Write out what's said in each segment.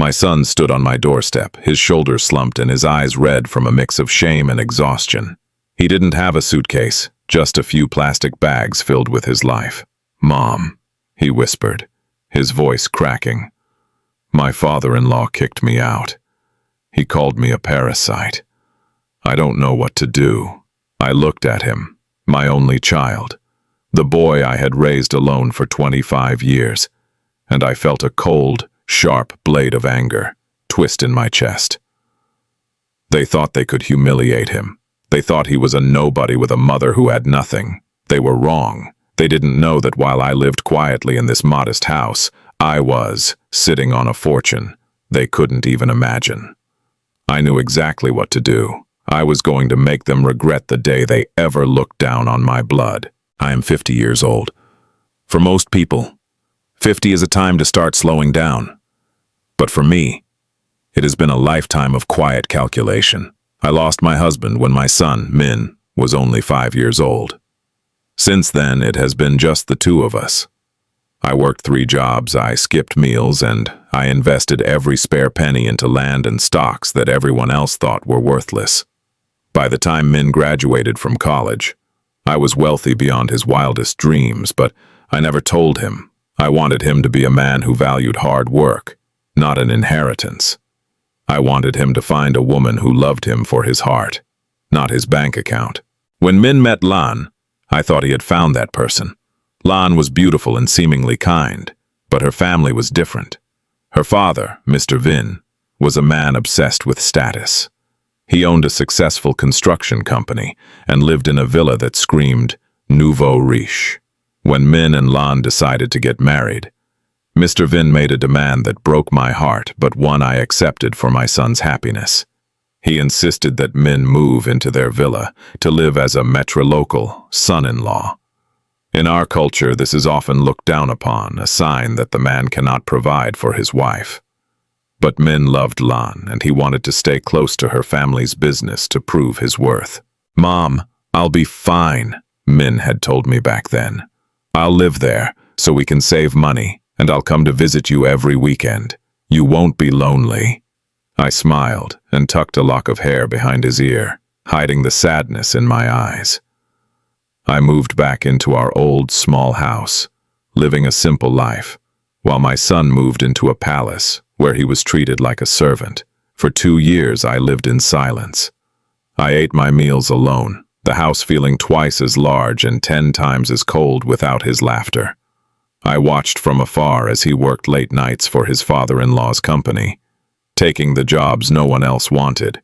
My son stood on my doorstep, his shoulders slumped and his eyes red from a mix of shame and exhaustion. He didn't have a suitcase, just a few plastic bags filled with his life. "Mom," he whispered, his voice cracking. "My father-in-law kicked me out. He called me a parasite. I don't know what to do." I looked at him, my only child, the boy I had raised alone for 25 years, and I felt a cold, sharp blade of anger twist in my chest. They thought they could humiliate him. They thought he was a nobody with a mother who had nothing. They were wrong. They didn't know that while I lived quietly in this modest house, I was sitting on a fortune they couldn't even imagine. I knew exactly what to do. I was going to make them regret the day they ever looked down on my blood. I am 50 years old. For most people, 50 is a time to start slowing down. But for me, it has been a lifetime of quiet calculation. I lost my husband when my son, Min, was only 5 years old. Since then, it has been just the two of us. I worked 3 jobs, I skipped meals, and I invested every spare penny into land and stocks that everyone else thought were worthless. By the time Min graduated from college, I was wealthy beyond his wildest dreams, but I never told him. I wanted him to be a man who valued hard work, not an inheritance. I wanted him to find a woman who loved him for his heart, not his bank account. When Min met Lan, I thought he had found that person. Lan was beautiful and seemingly kind, but her family was different. Her father, Mr. Vin, was a man obsessed with status. He owned a successful construction company and lived in a villa that screamed nouveau riche. When Min and Lan decided to get married, Mr. Vin made a demand that broke my heart, but one I accepted for my son's happiness. He insisted that Min move into their villa to live as a metrolocal son-in-law. In our culture, this is often looked down upon, a sign that the man cannot provide for his wife. But Min loved Lan, and he wanted to stay close to her family's business to prove his worth. "Mom, I'll be fine," Min had told me back then. "I'll live there, so we can save money, and I'll come to visit you every weekend. You won't be lonely." I smiled and tucked a lock of hair behind his ear, hiding the sadness in my eyes. I moved back into our old, small house, living a simple life, while my son moved into a palace where he was treated like a servant. For 2 years, I lived in silence. I ate my meals alone, the house feeling twice as large and 10 times as cold without his laughter. I watched from afar as he worked late nights for his father-in-law's company, taking the jobs no one else wanted,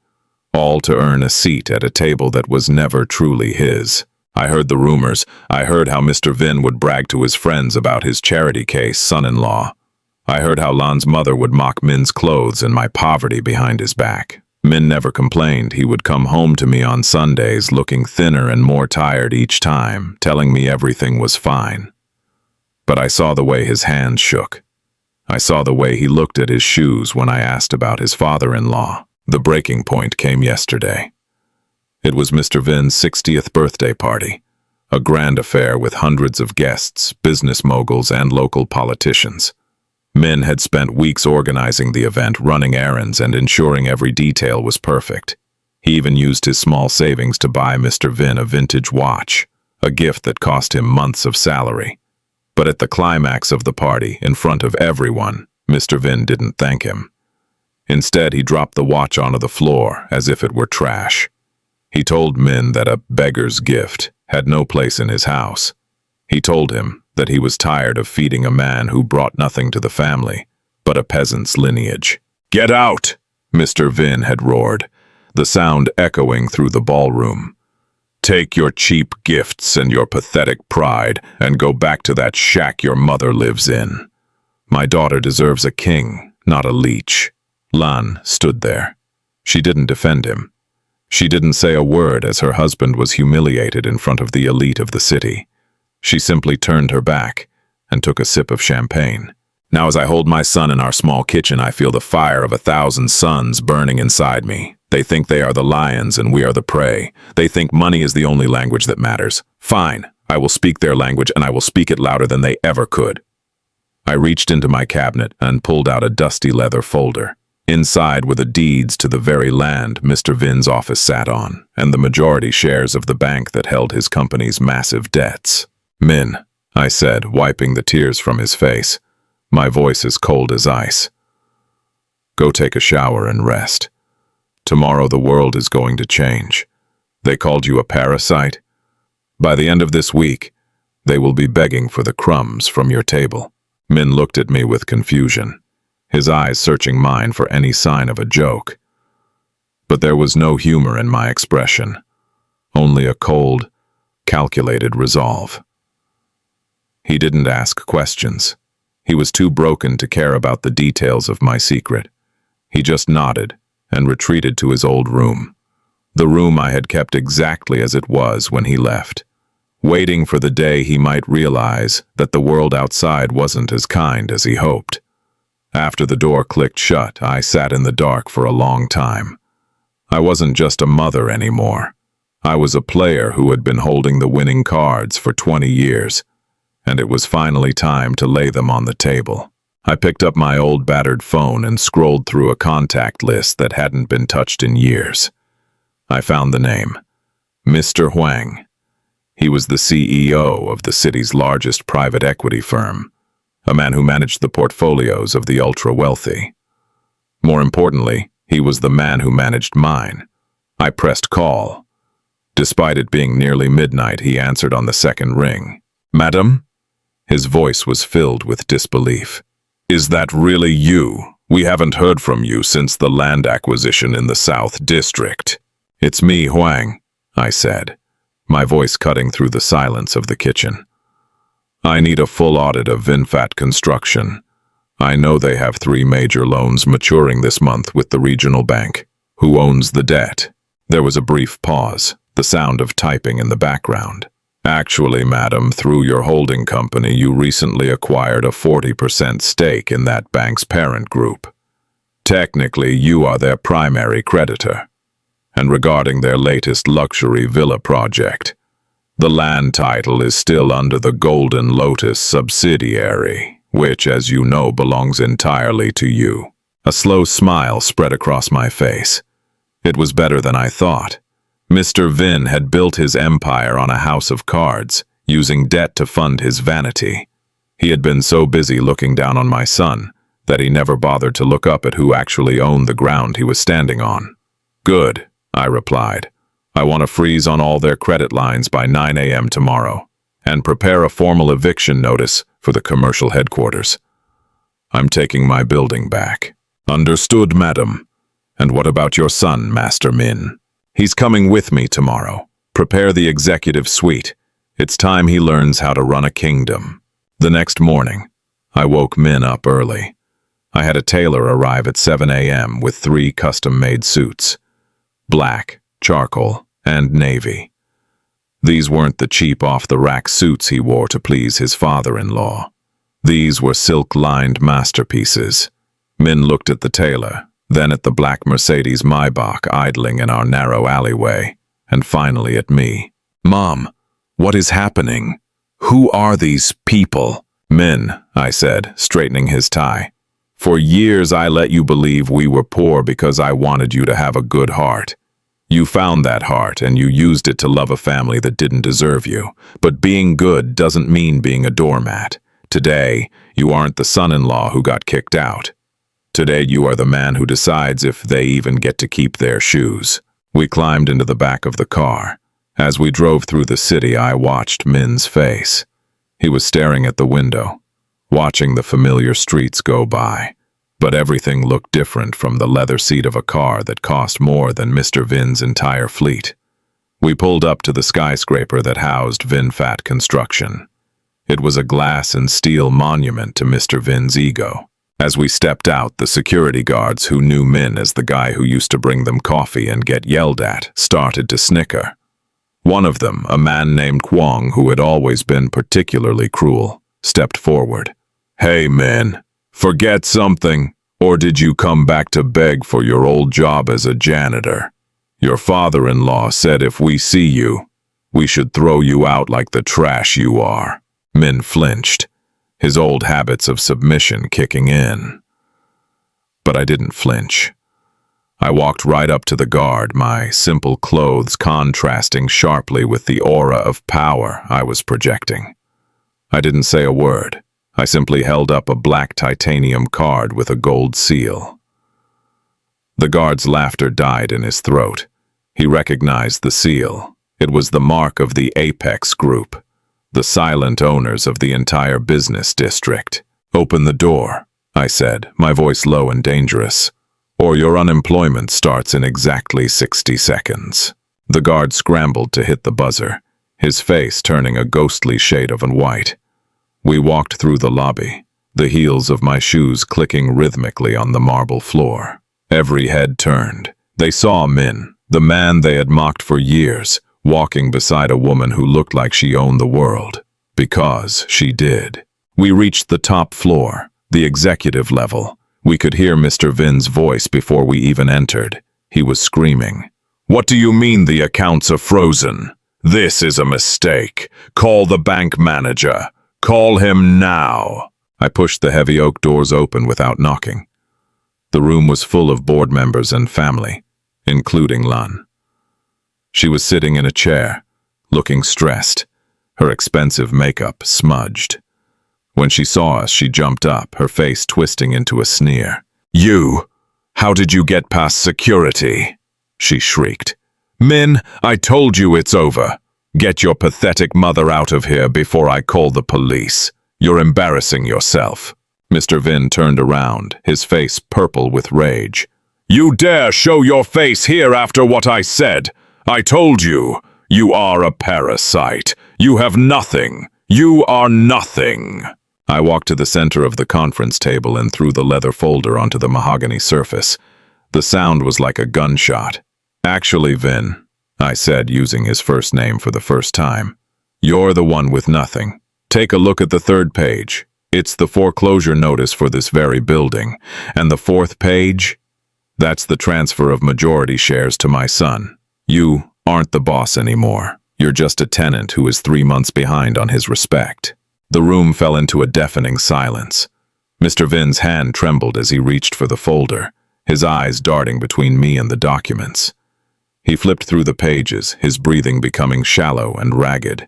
all to earn a seat at a table that was never truly his. I heard the rumors. I heard how Mr. Vin would brag to his friends about his charity case son-in-law. I heard how Lan's mother would mock Min's clothes and my poverty behind his back. Min never complained. He would come home to me on Sundays looking thinner and more tired each time, telling me everything was fine. But I saw the way his hands shook. I saw the way he looked at his shoes when I asked about his father-in-law. The breaking point came yesterday. It was Mr. Vin's 60th birthday party, a grand affair with hundreds of guests, business moguls, and local politicians. Min had spent weeks organizing the event, running errands, and ensuring every detail was perfect. He even used his small savings to buy Mr. Vin a vintage watch, a gift that cost him months of salary. But at the climax of the party, in front of everyone, Mr. Vin didn't thank him. Instead, he dropped the watch onto the floor as if it were trash. He told Min that a beggar's gift had no place in his house. He told him that he was tired of feeding a man who brought nothing to the family, but a peasant's lineage. "Get out!" Mr. Vin had roared, the sound echoing through the ballroom. "Take your cheap gifts and your pathetic pride and go back to that shack your mother lives in. My daughter deserves a king, not a leech." Lan stood there. She didn't defend him. She didn't say a word as her husband was humiliated in front of the elite of the city. She simply turned her back and took a sip of champagne. Now as I hold my son in our small kitchen, I feel the fire of 1,000 suns burning inside me. They think they are the lions and we are the prey. They think money is the only language that matters. Fine, I will speak their language and I will speak it louder than they ever could. I reached into my cabinet and pulled out a dusty leather folder. Inside were the deeds to the very land Mr. Vin's office sat on, and the majority shares of the bank that held his company's massive debts. "Min," I said, wiping the tears from his face. My voice as cold as ice. "Go take a shower and rest. Tomorrow the world is going to change. They called you a parasite? By the end of this week, they will be begging for the crumbs from your table." Min looked at me with confusion, his eyes searching mine for any sign of a joke. But there was no humor in my expression, only a cold, calculated resolve. He didn't ask questions. He was too broken to care about the details of my secret. He just nodded and retreated to his old room, the room I had kept exactly as it was when he left, waiting for the day he might realize that the world outside wasn't as kind as he hoped. After the door clicked shut, I sat in the dark for a long time. I wasn't just a mother anymore. I was a player who had been holding the winning cards for 20 years, and it was finally time to lay them on the table. I picked up my old battered phone and scrolled through a contact list that hadn't been touched in years. I found the name, Mr. Huang. He was the CEO of the city's largest private equity firm, a man who managed the portfolios of the ultra-wealthy. More importantly, he was the man who managed mine. I pressed call. Despite it being nearly midnight, he answered on the second ring. "Madam?" His voice was filled with disbelief. "Is that really you? We haven't heard from you since the land acquisition in the South District." "It's me, Huang," I said, my voice cutting through the silence of the kitchen. "I need a full audit of VinFat Construction. I know they have 3 major loans maturing this month with the regional bank. Who owns the debt?" There was a brief pause, the sound of typing in the background. "Actually, madam, through your holding company, you recently acquired a 40% stake in that bank's parent group. Technically, you are their primary creditor. And regarding their latest luxury villa project, the land title is still under the Golden Lotus subsidiary, which, as you know, belongs entirely to you." A slow smile spread across my face. It was better than I thought. Mr. Vin had built his empire on a house of cards, using debt to fund his vanity. He had been so busy looking down on my son that he never bothered to look up at who actually owned the ground he was standing on. "Good," I replied. "I want to freeze on all their credit lines by 9 a.m. tomorrow, and prepare a formal eviction notice for the commercial headquarters. I'm taking my building back." "Understood, madam. And what about your son, Master Min?" "He's coming with me tomorrow. Prepare the executive suite. It's time he learns how to run a kingdom." The next morning, I woke Min up early. I had a tailor arrive at 7 a.m. with 3 custom-made suits: black, charcoal, and navy. These weren't the cheap off-the-rack suits he wore to please his father-in-law. These were silk-lined masterpieces. Min looked at the tailor, then at the black Mercedes Maybach idling in our narrow alleyway, and finally at me. "Mom, what is happening? Who are these people?" "Min," I said, straightening his tie. "For years I let you believe we were poor because I wanted you to have a good heart. You found that heart and you used it to love a family that didn't deserve you. But being good doesn't mean being a doormat. Today, you aren't the son-in-law who got kicked out. Today you are the man who decides if they even get to keep their shoes." We climbed into the back of the car. As we drove through the city, I watched Min's face. He was staring at the window, watching the familiar streets go by. But everything looked different from the leather seat of a car that cost more than Mr. Vin's entire fleet. We pulled up to the skyscraper that housed VinFat Construction. It was a glass and steel monument to Mr. Vin's ego. As we stepped out, the security guards, who knew Min as the guy who used to bring them coffee and get yelled at, started to snicker. One of them, a man named Kwong, who had always been particularly cruel, stepped forward. "Hey, Min, forget something, or did you come back to beg for your old job as a janitor? Your father-in-law said if we see you, we should throw you out like the trash you are." Min flinched. his old habits of submission kicking in. But I didn't flinch. I walked right up to the guard, my simple clothes contrasting sharply with the aura of power I was projecting. I didn't say a word. I simply held up a black titanium card with a gold seal. The guard's laughter died in his throat. He recognized the seal. It was the mark of the Apex Group, the silent owners of the entire business district. "Open the door," I said, my voice low and dangerous, "or your unemployment starts in exactly 60 seconds. The guard scrambled to hit the buzzer, his face turning a ghostly shade of white. We walked through the lobby, the heels of my shoes clicking rhythmically on the marble floor. Every head turned. They saw Min, the man they had mocked for years, walking beside a woman who looked like she owned the world. Because she did. We reached the top floor, the executive level. We could hear Mr. Vin's voice before we even entered. He was screaming, "What do you mean the accounts are frozen? This is a mistake. Call the bank manager. Call him now." I pushed the heavy oak doors open without knocking. The room was full of board members and family, including Lan. She was sitting in a chair, looking stressed, her expensive makeup smudged. When she saw us, she jumped up, her face twisting into a sneer. "You! How did you get past security?" she shrieked. "Min, I told you it's over. Get your pathetic mother out of here before I call the police. You're embarrassing yourself." Mr. Vin turned around, his face purple with rage. "You dare show your face here after what I said? I told you, you are a parasite. You have nothing. You are nothing." I walked to the center of the conference table and threw the leather folder onto the mahogany surface. The sound was like a gunshot. "Actually, Vin," I said, using his first name for the first time, "you're the one with nothing. Take a look at the third page. It's the foreclosure notice for this very building. And the fourth page? That's the transfer of majority shares to my son. You aren't the boss anymore. You're just a tenant who is 3 months behind on his respect." The room fell into a deafening silence. Mr. Vin's hand trembled as he reached for the folder, his eyes darting between me and the documents. He flipped through the pages, his breathing becoming shallow and ragged.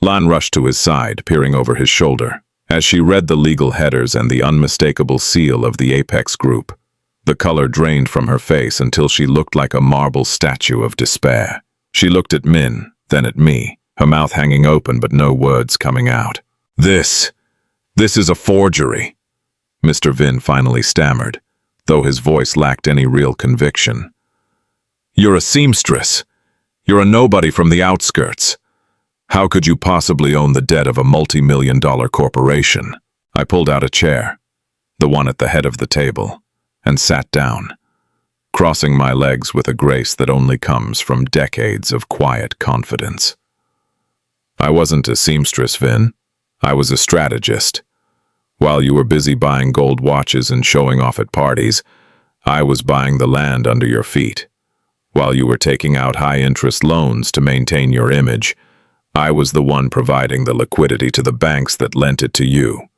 Lan rushed to his side, peering over his shoulder. As she read the legal headers and the unmistakable seal of the Apex Group, the color drained from her face until she looked like a marble statue of despair. She looked at Min, then at me, her mouth hanging open but no words coming out. This is a forgery," Mr. Vin finally stammered, though his voice lacked any real conviction. "You're a seamstress. You're a nobody from the outskirts. How could you possibly own the debt of a multi-million-dollar corporation?" I pulled out a chair, the one at the head of the table, and sat down, crossing my legs with a grace that only comes from decades of quiet confidence. "I wasn't a seamstress, Vin. I was a strategist. While you were busy buying gold watches and showing off at parties, I was buying the land under your feet. While you were taking out high-interest loans to maintain your image, I was the one providing the liquidity to the banks that lent it to you.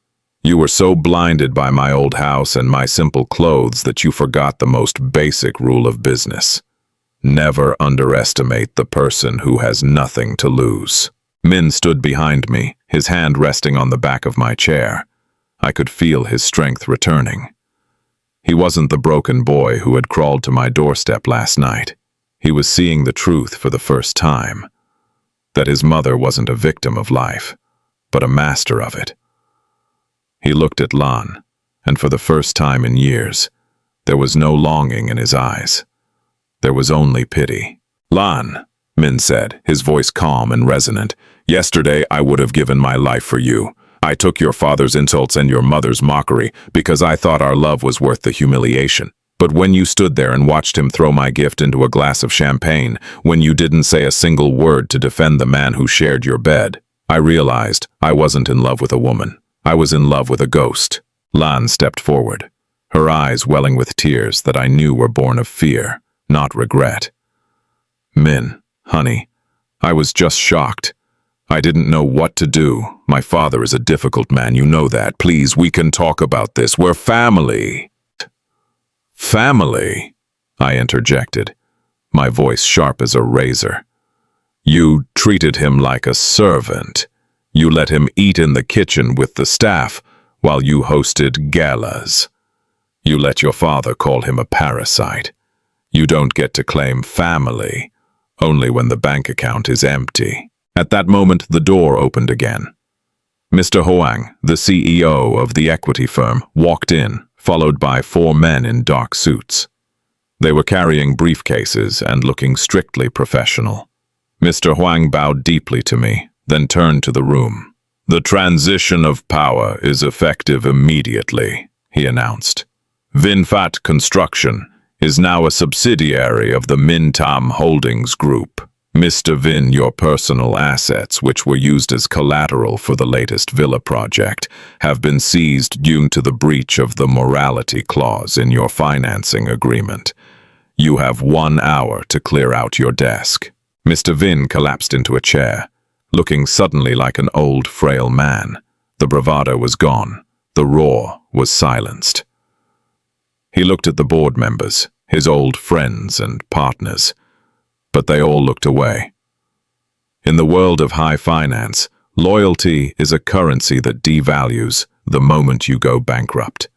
You were so blinded by my old house and my simple clothes that you forgot the most basic rule of business. Never underestimate the person who has nothing to lose." Min stood behind me, his hand resting on the back of my chair. I could feel his strength returning. He wasn't the broken boy who had crawled to my doorstep last night. He was seeing the truth for the first time. That his mother wasn't a victim of life, but a master of it. He looked at Lan, and for the first time in years, there was no longing in his eyes. There was only pity. "Lan," Min said, his voice calm and resonant, "yesterday I would have given my life for you. I took your father's insults and your mother's mockery because I thought our love was worth the humiliation. But when you stood there and watched him throw my gift into a glass of champagne, when you didn't say a single word to defend the man who shared your bed, I realized I wasn't in love with a woman. I was in love with a ghost." Lan stepped forward, her eyes welling with tears that I knew were born of fear, not regret. "Min, honey, I was just shocked. I didn't know what to do. My father is a difficult man, you know that. Please, we can talk about this. We're family. Family? I interjected, my voice sharp as a razor. You treated him like a servant. You let him eat in the kitchen with the staff while you hosted galas. You let your father call him a parasite. You don't get to claim family, only when the bank account is empty. At that moment, the door opened again. Mr. Huang, the CEO of the equity firm, walked in, followed by 4 men in dark suits. They were carrying briefcases and looking strictly professional. Mr. Huang bowed deeply to me, then turned to the room. The transition of power is effective immediately, he announced. Vinfat Construction is now a subsidiary of the Mintam Holdings Group. Mr. Vin, your personal assets, which were used as collateral for the latest villa project, have been seized due to the breach of the morality clause in your financing agreement. You have 1 hour to clear out your desk. Mr. Vin collapsed into a chair, looking suddenly like an old, frail man. The bravado was gone. The roar was silenced. He looked at the board members, his old friends and partners, but they all looked away. In the world of high finance, loyalty is a currency that devalues the moment you go bankrupt.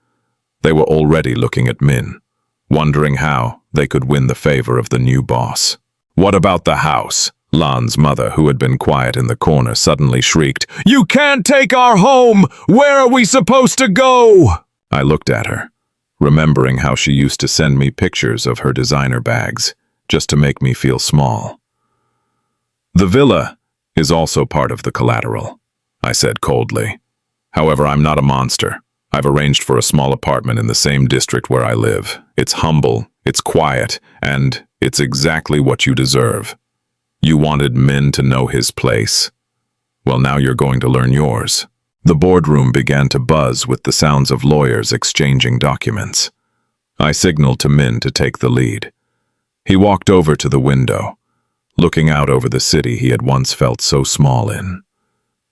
They were already looking at Min, wondering how they could win the favor of the new boss. What about the house? Lan's mother, who had been quiet in the corner, suddenly shrieked, "You can't take our home! Where are we supposed to go?" I looked at her, remembering how she used to send me pictures of her designer bags, just to make me feel small. The villa is also part of the collateral, I said coldly. However, I'm not a monster. I've arranged for a small apartment in the same district where I live. It's humble, it's quiet, and it's exactly what you deserve. You wanted Min to know his place. Well, now you're going to learn yours. The boardroom began to buzz with the sounds of lawyers exchanging documents. I signaled to Min to take the lead. He walked over to the window, looking out over the city he had once felt so small in.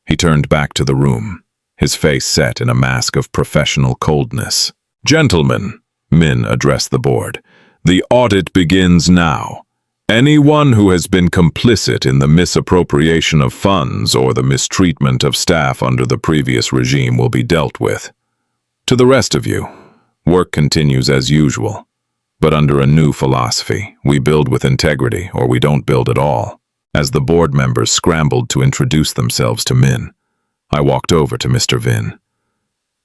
He turned back to the room, his face set in a mask of professional coldness. "Gentlemen," Min addressed the board, "the audit begins now. Anyone who has been complicit in the misappropriation of funds or the mistreatment of staff under the previous regime will be dealt with. To the rest of you, work continues as usual. But under a new philosophy, we build with integrity or we don't build at all." As the board members scrambled to introduce themselves to Min, I walked over to Mr. Vin.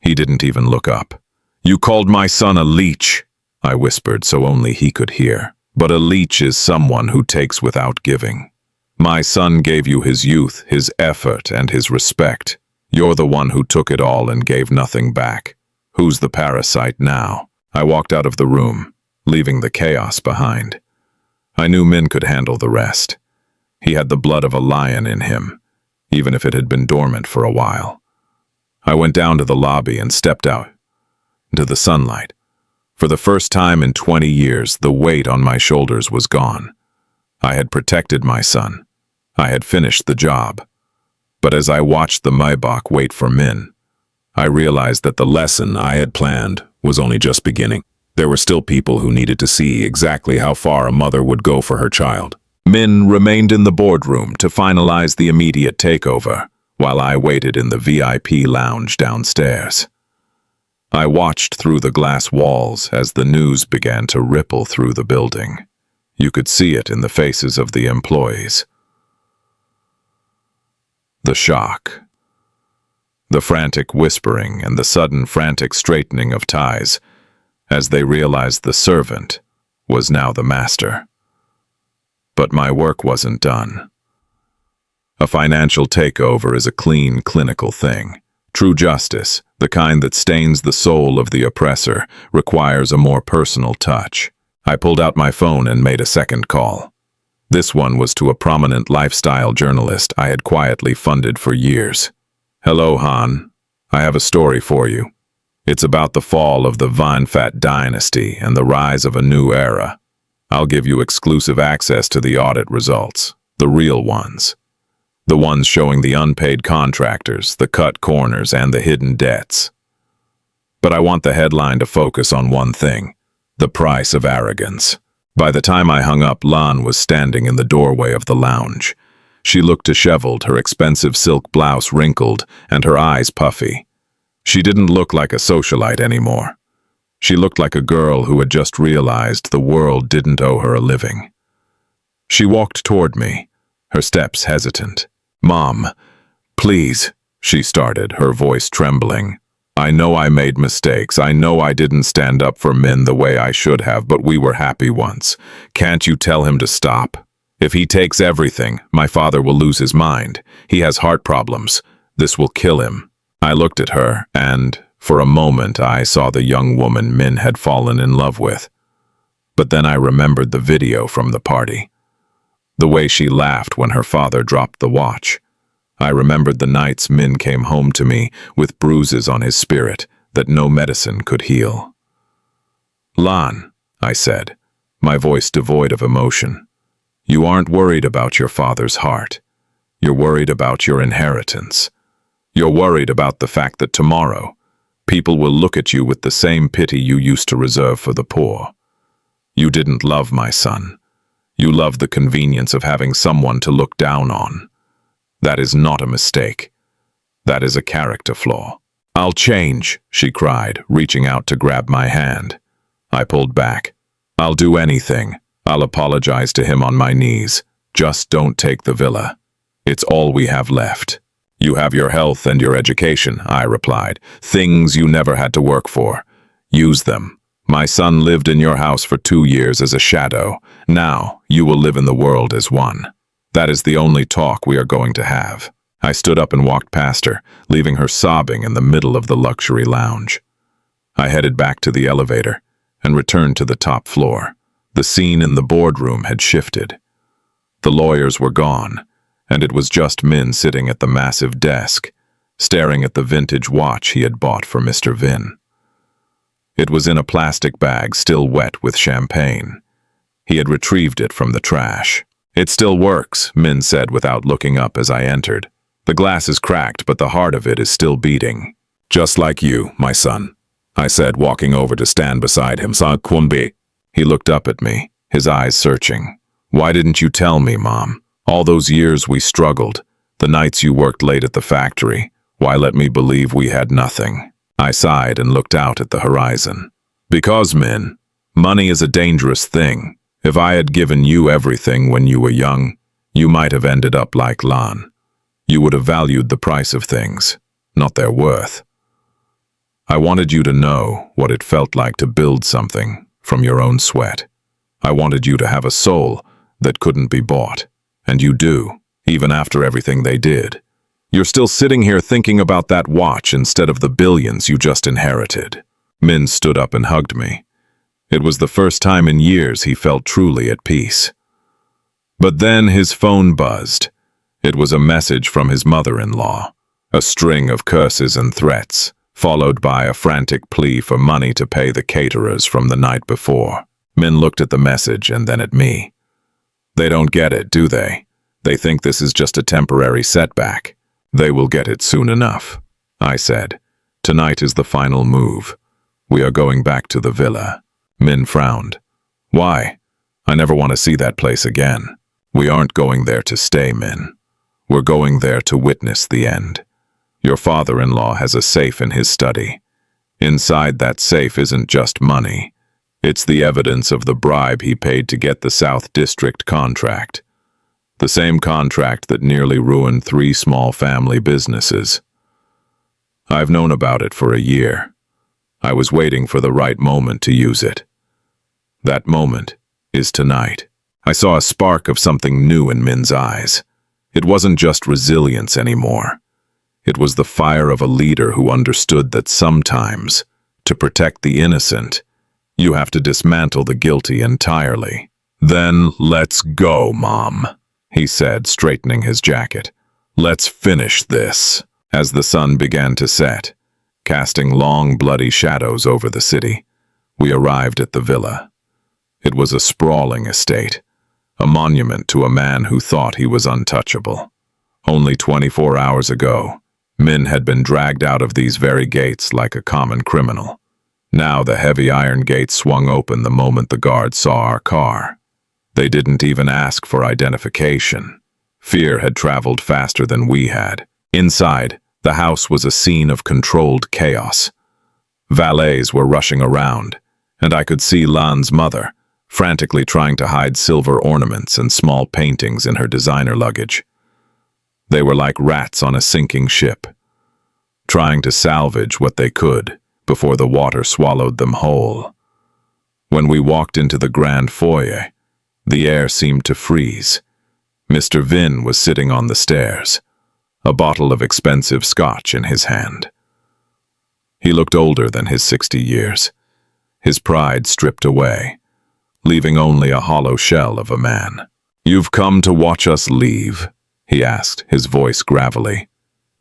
He didn't even look up. "You called my son a leech," I whispered so only he could hear. "But a leech is someone who takes without giving. My son gave you his youth, his effort, and his respect. You're the one who took it all and gave nothing back. Who's the parasite now?" I walked out of the room, leaving the chaos behind. I knew Min could handle the rest. He had the blood of a lion in him, even if it had been dormant for a while. I went down to the lobby and stepped out into the sunlight. For the first time in 20 years, the weight on my shoulders was gone. I had protected my son. I had finished the job. But as I watched the Maybach wait for Min, I realized that the lesson I had planned was only just beginning. There were still people who needed to see exactly how far a mother would go for her child. Min remained in the boardroom to finalize the immediate takeover, while I waited in the VIP lounge downstairs. I watched through the glass walls as the news began to ripple through the building. You could see it in the faces of the employees. The shock, the frantic whispering, and the sudden frantic straightening of ties as they realized the servant was now the master. But my work wasn't done. A financial takeover is a clean, clinical thing. True justice, the kind that stains the soul of the oppressor, requires a more personal touch. I pulled out my phone and made a second call. This one was to a prominent lifestyle journalist I had quietly funded for years. "Hello, Han. I have a story for you. It's about the fall of the Vinfat dynasty and the rise of a new era. I'll give you exclusive access to the audit results, the real ones. The ones showing the unpaid contractors, the cut corners, and the hidden debts. But I want the headline to focus on one thing: the price of arrogance. By the time I hung up, Lan was standing in the doorway of the lounge. She looked disheveled, her expensive silk blouse wrinkled, and her eyes puffy. She didn't look like a socialite anymore. She looked like a girl who had just realized the world didn't owe her a living. She walked toward me, her steps hesitant. "Mom, please," she started, her voice trembling. "I know I made mistakes. I know I didn't stand up for men the way I should have, but we were happy once. Can't you tell him to stop? If he takes everything, my father will lose his mind. He has heart problems. This will kill him." I looked at her, and for a moment I saw the young woman Min had fallen in love with. But then I remembered the video from the party. The way she laughed when her father dropped the watch. I remembered the nights Min came home to me with bruises on his spirit that no medicine could heal. "Lan," I said, my voice devoid of emotion, "you aren't worried about your father's heart. You're worried about your inheritance. You're worried about the fact that tomorrow, people will look at you with the same pity you used to reserve for the poor. You didn't love my son. You loved the convenience of having someone to look down on. That is not a mistake. That is a character flaw." "I'll change," she cried, reaching out to grab my hand. I pulled back. "I'll do anything. I'll apologize to him on my knees. Just don't take the villa. It's all we have left." "You have your health and your education," I replied. "Things you never had to work for. Use them. My son lived in your house for 2 years as a shadow. Now you will live in the world as one. That is the only talk we are going to have." I stood up and walked past her, leaving her sobbing in the middle of the luxury lounge. I headed back to the elevator and returned to the top floor. The scene in the boardroom had shifted. The lawyers were gone, and it was just Min sitting at the massive desk, staring at the vintage watch he had bought for Mr. Vin. It was in a plastic bag, still wet with champagne. He had retrieved it from the trash. "It still works," Min said without looking up as I entered. "The glass is cracked, but the heart of it is still beating." "Just like you, my son," I said, walking over to stand beside him. "Sa Kunbi." He looked up at me, his eyes searching. "Why didn't you tell me, Mom? All those years we struggled, the nights you worked late at the factory, why let me believe we had nothing?" I sighed and looked out at the horizon. "Because, Min, money is a dangerous thing. If I had given you everything when you were young, you might have ended up like Lan. You would have valued the price of things, not their worth. I wanted you to know what it felt like to build something from your own sweat. I wanted you to have a soul that couldn't be bought. And you do, even after everything they did. You're still sitting here thinking about that watch instead of the billions you just inherited." Min stood up and hugged me. It was the first time in years he felt truly at peace. But then his phone buzzed. It was a message from his mother-in-law, a string of curses and threats, followed by a frantic plea for money to pay the caterers from the night before. Min looked at the message and then at me. "They don't get it, do they? They think this is just a temporary setback. They will get it soon enough," I said. "Tonight is the final move. We are going back to the villa." Min frowned. "Why? I never want to see that place again." "We aren't going there to stay, Min. We're going there to witness the end. Your father-in-law has a safe in his study. Inside that safe isn't just money. It's the evidence of the bribe he paid to get the South District contract. The same contract that nearly ruined 3 small family businesses. I've known about it for a year. I was waiting for the right moment to use it. That moment is tonight." I saw a spark of something new in Min's eyes. It wasn't just resilience anymore. It was the fire of a leader who understood that sometimes, to protect the innocent, you have to dismantle the guilty entirely. "Then let's go, Mom," he said, straightening his jacket. "Let's finish this." As the sun began to set, casting long, bloody shadows over the city, we arrived at the villa. It was a sprawling estate, a monument to a man who thought he was untouchable. Only 24 hours ago, Min had been dragged out of these very gates like a common criminal. Now the heavy iron gates swung open the moment the guards saw our car. They didn't even ask for identification. Fear had traveled faster than we had. Inside, the house was a scene of controlled chaos. Valets were rushing around, and I could see Lan's mother, frantically trying to hide silver ornaments and small paintings in her designer luggage. They were like rats on a sinking ship, trying to salvage what they could before the water swallowed them whole. When we walked into the grand foyer, the air seemed to freeze. Mr. Vin was sitting on the stairs, a bottle of expensive scotch in his hand. He looked older than his 60 years, his pride stripped away, leaving only a hollow shell of a man. "You've come to watch us leave?" he asked, his voice gravelly.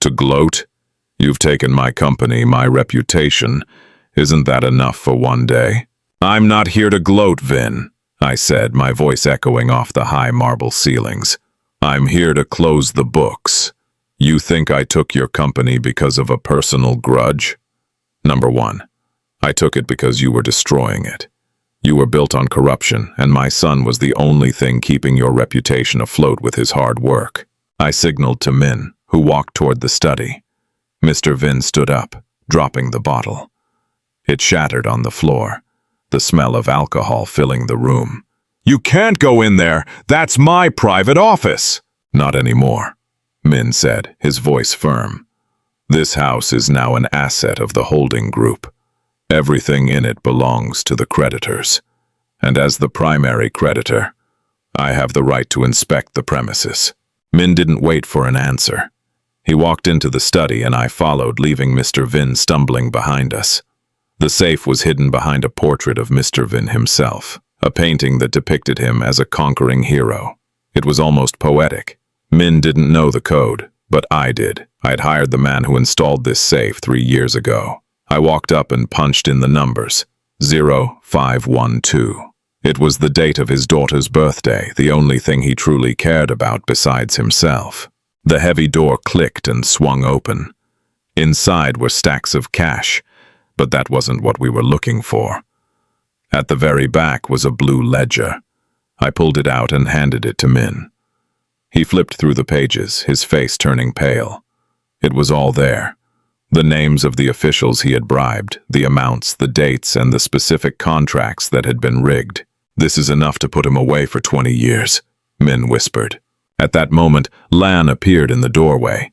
"To gloat? You've taken my company, my reputation. Isn't that enough for one day?" "I'm not here to gloat, Vin," I said, my voice echoing off the high marble ceilings. "I'm here to close the books. You think I took your company because of a personal grudge? Number one, I took it because you were destroying it. You were built on corruption, and my son was the only thing keeping your reputation afloat with his hard work." I signaled to Min, who walked toward the study. Mr. Vin stood up, dropping the bottle. It shattered on the floor, the smell of alcohol filling the room. "You can't go in there! That's my private office!" "Not anymore," Min said, his voice firm. "This house is now an asset of the holding group. Everything in it belongs to the creditors. And as the primary creditor, I have the right to inspect the premises." Min didn't wait for an answer. He walked into the study and I followed, leaving Mr. Vin stumbling behind us. The safe was hidden behind a portrait of Mr. Vin himself, a painting that depicted him as a conquering hero. It was almost poetic. Min didn't know the code, but I did. I had hired the man who installed this safe 3 years ago. I walked up and punched in the numbers, 0512. It was the date of his daughter's birthday, the only thing he truly cared about besides himself. The heavy door clicked and swung open. Inside were stacks of cash, but that wasn't what we were looking for. At the very back was a blue ledger. I pulled it out and handed it to Min. He flipped through the pages, his face turning pale. It was all there. The names of the officials he had bribed, the amounts, the dates, and the specific contracts that had been rigged. "This is enough to put him away for 20 years, Min whispered. At that moment, Lan appeared in the doorway.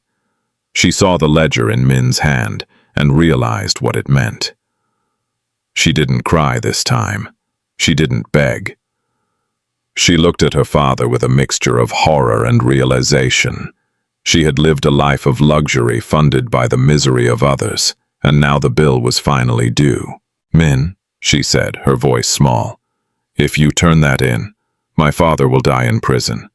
She saw the ledger in Min's hand and realized what it meant. She didn't cry this time. She didn't beg. She looked at her father with a mixture of horror and realization. She had lived a life of luxury funded by the misery of others, and now the bill was finally due. "Min," she said, her voice small, "if you turn that in, my father will die in prison.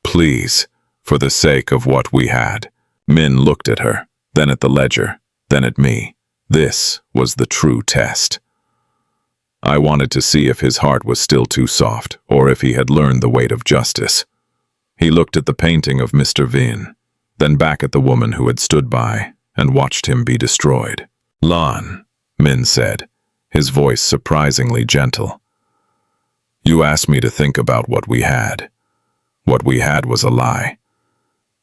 Please, for the sake of what we had." Min looked at her, then at the ledger, then at me. This was the true test. I wanted to see if his heart was still too soft, or if he had learned the weight of justice. He looked at the painting of Mr. Vin, then back at the woman who had stood by, and watched him be destroyed. "Lan," Min said, his voice surprisingly gentle. "You asked me to think about what we had. What we had was a lie.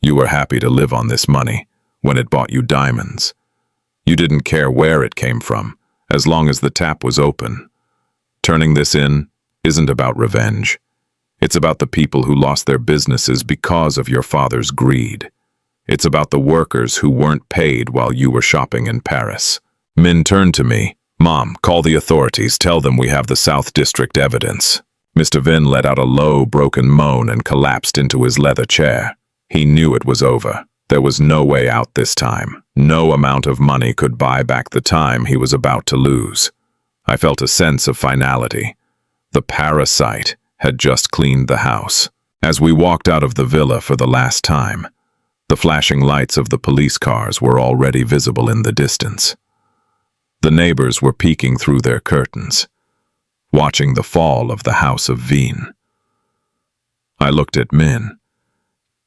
You were happy to live on this money when it bought you diamonds. You didn't care where it came from, as long as the tap was open. Turning this in isn't about revenge. It's about the people who lost their businesses because of your father's greed. It's about the workers who weren't paid while you were shopping in Paris." Min turned to me. "Mom, call the authorities. Tell them we have the South District evidence." Mr. Vin let out a low, broken moan and collapsed into his leather chair. He knew it was over. There was no way out this time. No amount of money could buy back the time he was about to lose. I felt a sense of finality. The parasite had just cleaned the house. As we walked out of the villa for the last time, the flashing lights of the police cars were already visible in the distance. The neighbors were peeking through their curtains, watching the fall of the house of Vin. I looked at Min.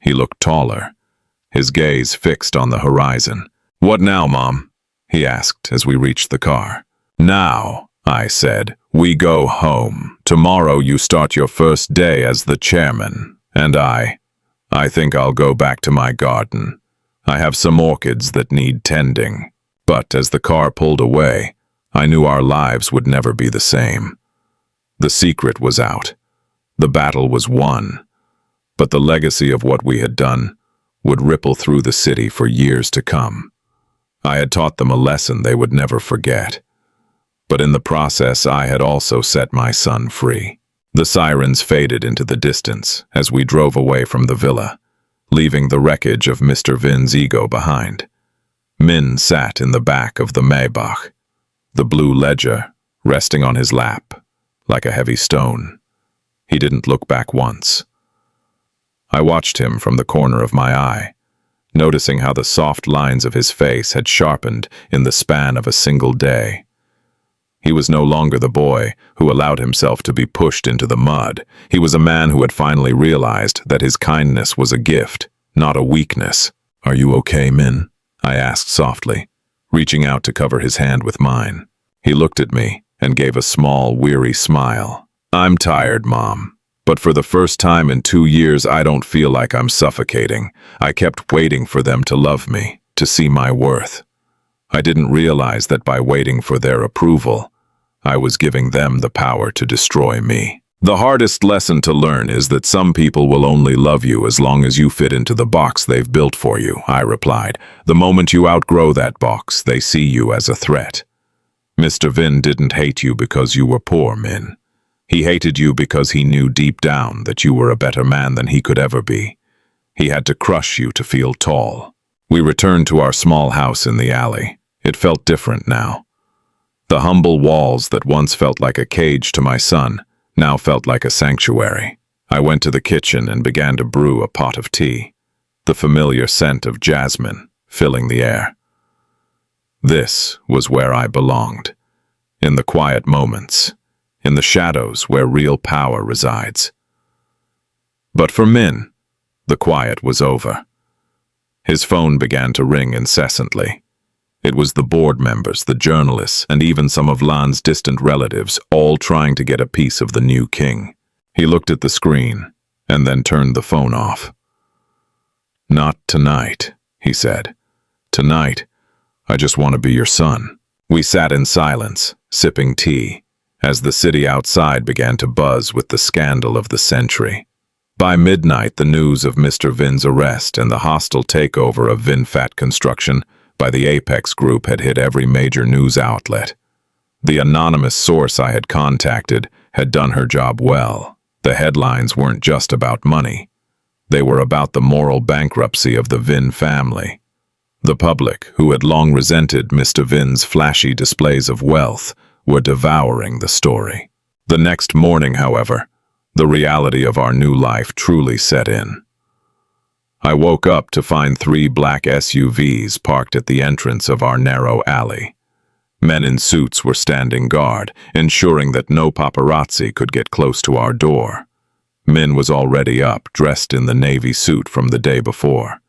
He looked taller, his gaze fixed on the horizon. "What now, Mom?" he asked as we reached the car. "Now," I said, "we go home. Tomorrow you start your first day as the chairman. And I think I'll go back to my garden. I have some orchids that need tending." But as the car pulled away, I knew our lives would never be the same. The secret was out. The battle was won. But the legacy of what we had done would ripple through the city for years to come. I had taught them a lesson they would never forget. But in the process, I had also set my son free. The sirens faded into the distance as we drove away from the villa, leaving the wreckage of Mr. Vin's ego behind. Min sat in the back of the Maybach, the blue ledger resting on his lap like a heavy stone. He didn't look back once. I watched him from the corner of my eye, noticing how the soft lines of his face had sharpened in the span of a single day. He was no longer the boy who allowed himself to be pushed into the mud. He was a man who had finally realized that his kindness was a gift, not a weakness. "Are you okay, Min?" I asked softly, reaching out to cover his hand with mine. He looked at me and gave a small, weary smile. "I'm tired, Mom. But for the first time in 2 years, I don't feel like I'm suffocating. I kept waiting for them to love me, to see my worth. I didn't realize that by waiting for their approval, I was giving them the power to destroy me. The hardest lesson to learn is that some people will only love you as long as you fit into the box they've built for you," I replied. "The moment you outgrow that box, they see you as a threat. Mr. Vin didn't hate you because you were poor, Min. He hated you because he knew deep down that you were a better man than he could ever be. He had to crush you to feel tall." We returned to our small house in the alley. It felt different now. The humble walls that once felt like a cage to my son now felt like a sanctuary. I went to the kitchen and began to brew a pot of tea, the familiar scent of jasmine filling the air. This was where I belonged, in the quiet moments, in the shadows where real power resides. But for Min, the quiet was over. His phone began to ring incessantly. It was the board members, the journalists, and even some of Lan's distant relatives, all trying to get a piece of the new king. He looked at the screen and then turned the phone off. "Not tonight," he said. "Tonight, I just want to be your son." We sat in silence, sipping tea, as the city outside began to buzz with the scandal of the century. By midnight, the news of Mr. Vin's arrest and the hostile takeover of VinFat Construction by the Apex Group had hit every major news outlet. The anonymous source I had contacted had done her job well. The headlines weren't just about money. They were about the moral bankruptcy of the Vin family. The public, who had long resented Mr. Vin's flashy displays of wealth, were devouring the story. The next morning, however, the reality of our new life truly set in. I woke up to find 3 black SUVs parked at the entrance of our narrow alley. Men in suits were standing guard, ensuring that no paparazzi could get close to our door. Min was already up, dressed in the navy suit from the day before.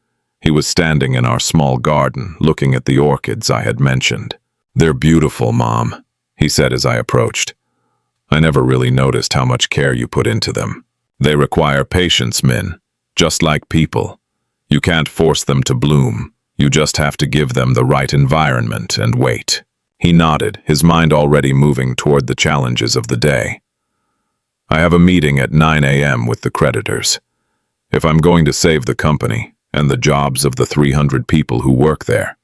He was standing in our small garden, looking at the orchids I had mentioned. "They're beautiful, Mom," he said as I approached. "I never really noticed how much care you put into them. They require patience, Min, just like people. You can't force them to bloom. You just have to give them the right environment and wait." He nodded, his mind already moving toward the challenges of the day. "I have a meeting at 9 a.m. with the creditors. If I'm going to save the company and the jobs of the 300 people who work there,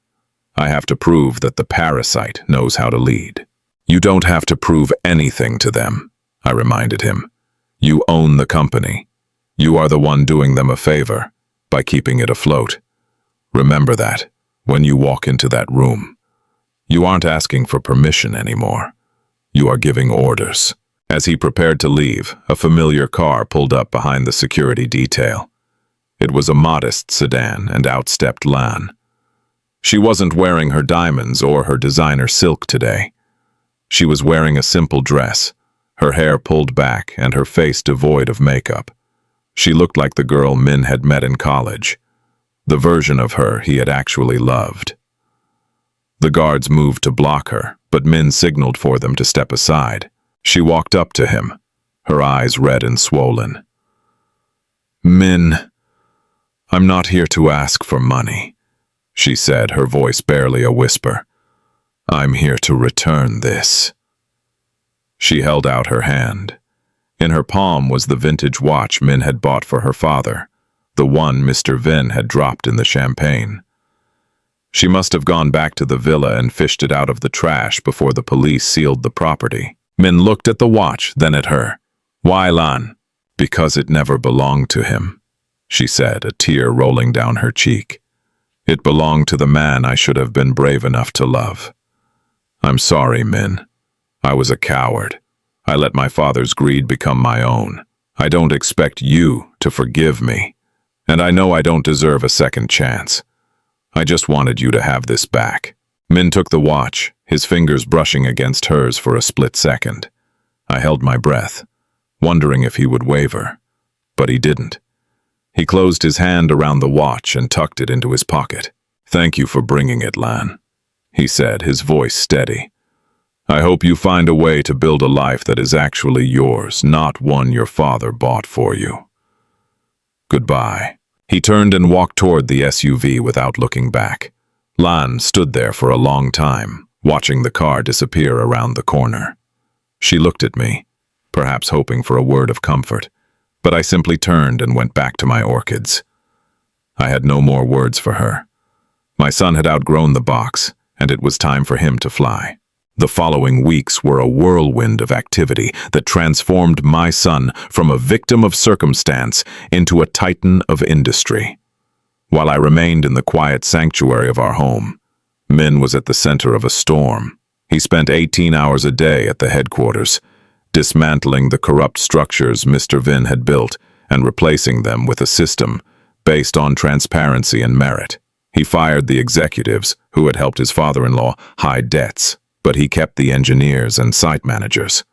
I have to prove that the parasite knows how to lead." "You don't have to prove anything to them," I reminded him. "You own the company. You are the one doing them a favor by keeping it afloat. Remember that when you walk into that room. You aren't asking for permission anymore. You are giving orders." As he prepared to leave, a familiar car pulled up behind the security detail. It was a modest sedan, and out stepped Lan. She wasn't wearing her diamonds or her designer silk today. She was wearing a simple dress, her hair pulled back and her face devoid of makeup. She looked like the girl Min had met in college. the version of her he had actually loved. The guards moved to block her, but Min signaled for them to step aside. She walked up to him, her eyes red and swollen. "Min, I'm not here to ask for money," she said, her voice barely a whisper. "I'm here to return this." She held out her hand. In her palm was the vintage watch Min had bought for her father, the one Mr. Vin had dropped in the champagne. She must have gone back to the villa and fished it out of the trash before the police sealed the property. Min looked at the watch, then at her. "Why, Lan?" "Because it never belonged to him," she said, a tear rolling down her cheek. "It belonged to the man I should have been brave enough to love. I'm sorry, Min. I was a coward. I let my father's greed become my own. I don't expect you to forgive me. And I know I don't deserve a second chance. I just wanted you to have this back." Min took the watch, his fingers brushing against hers for a split second. I held my breath, wondering if he would waver. But he didn't. He closed his hand around the watch and tucked it into his pocket. "Thank you for bringing it, Lan," he said, his voice steady. "I hope you find a way to build a life that is actually yours, not one your father bought for you. Goodbye." He turned and walked toward the SUV without looking back. Lan stood there for a long time, watching the car disappear around the corner. She looked at me, perhaps hoping for a word of comfort, but I simply turned and went back to my orchids. I had no more words for her. My son had outgrown the box, and it was time for him to fly. The following weeks were a whirlwind of activity that transformed my son from a victim of circumstance into a titan of industry. While I remained in the quiet sanctuary of our home, Min was at the center of a storm. He spent 18 hours a day at the headquarters, dismantling the corrupt structures Mr. Vin had built and replacing them with a system based on transparency and merit. He fired the executives who had helped his father-in-law hide debts, but he kept the engineers and site managers,